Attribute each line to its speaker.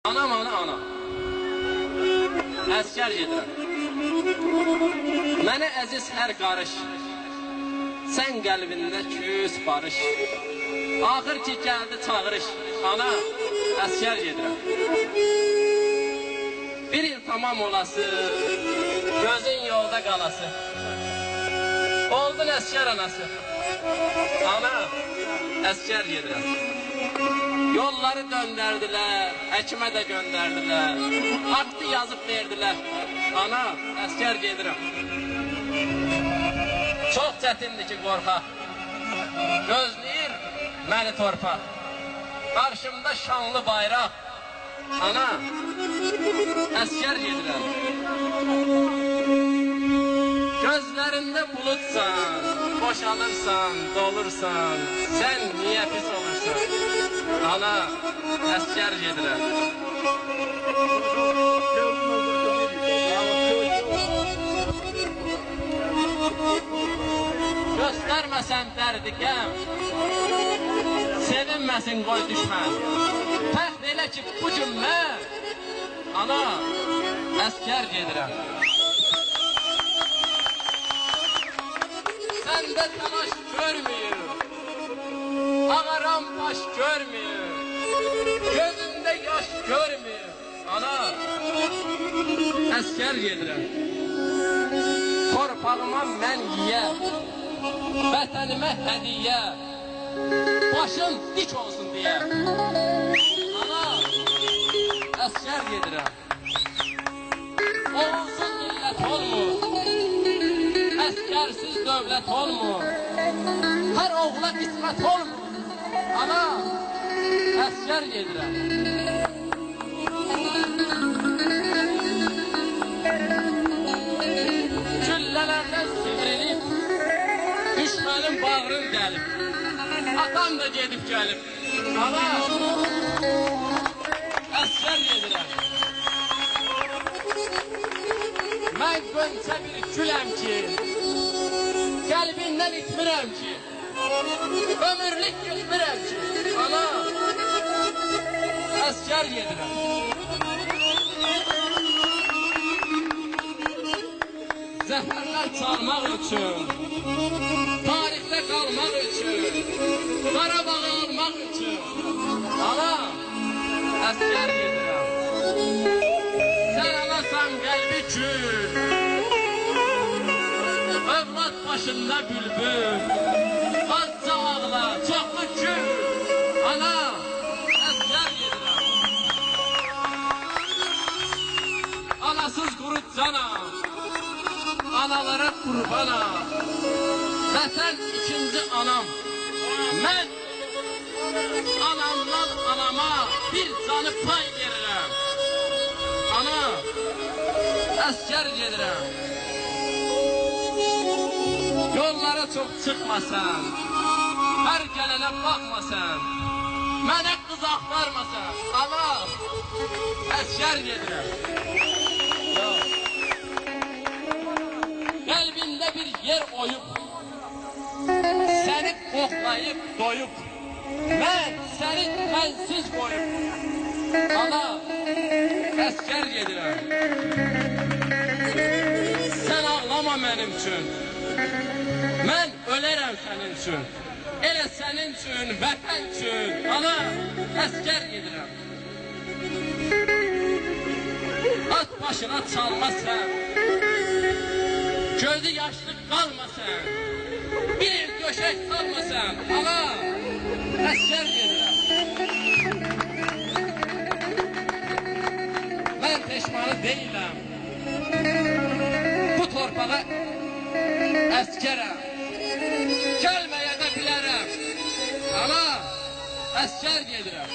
Speaker 1: Anam ana. Əskər gedirəm. Mənə əziz hər qarış, sən qəlbində küs barış. Axır ki gəldi çağırış, ana, əskər gedirəm. Bir il tamam olası, gözün yolda qalası. Oldun əskər anası, ana, əskər gedirəm. Yolları döndərdilər, həkimə də göndərdilər, aktı yazıb verdilər, ana, əskər gedirəm. Çox çətindir ki qorxaq, gözləyir məni torpaq, qarşımda şanlı bayraq, ana, əskər gedirəm. Gözlərində bulutsan, boşalırsan, dolursan, sən niyə pis olursan? Ana, əskər gedirəm. Göstərməsən dərdi qəm, sevinməsin qoy düşmən. Fəxr elə ki bu gün mən, ana, əskər gedirəm. Səndə təlaş görməyir, ağaram baş görməyir, gözümdə yaş görməyir, ana, əskər gedirəm. Torpağıma mən yiyə, vətənimə hədiyə, başım dik olsun deyə, ana, əskər gedirəm. Oğulsuz millət olmur, əskərsiz dövlət olmur, hər oğula qismət olmur, ana, əskər gedirəm. Güllələrdən sivrilib, düşmənin bağrın dəlib, atam da gedib gəlib, ana, əskər gedirəm. Mən gönçə bir güləm ki, qəlbindən itmirəm ki, ömürlük gülmürəm ki, ana, əskər gedirəm. Zəfərlər çalmaq üçün, tarixdə qalmaq üçün, Qarabağı almaq üçün, ana, əskər gedirəm. Sən alasan qəlbi gül, övlad başında bülbül, azca ağla, çoxlu gül, ana, əskər gedirəm. Anasız qurut canam, analara qurbanam, vətən ikinci anam, mən anamdan anama bir canı pay verirəm, ana, əskər gedirəm. Yollara çox çıxmasan, hər gələnə baxmasan, mənə qız axtarmasan, ana, əskər gedirəm. Qəlbində bir yer oyub, səni qoxlayıb, doyub, mən səni mənsiz qoyub, ana, əskər gedirəm. Sən ağlama mənim üçün, mən ölərəm sənin üçün, elə sənin üçün, vətən üçün, ana, əskər gedirəm. At başına çalmasan, gözü yaşlı qalmasan, bir il döşək salmasan, ana, əskər gedirəm. Mən peşmanı deyiləm, bu torpağa əskərəm, gəlməyə də bilərəm, ana, əskər gedirəm.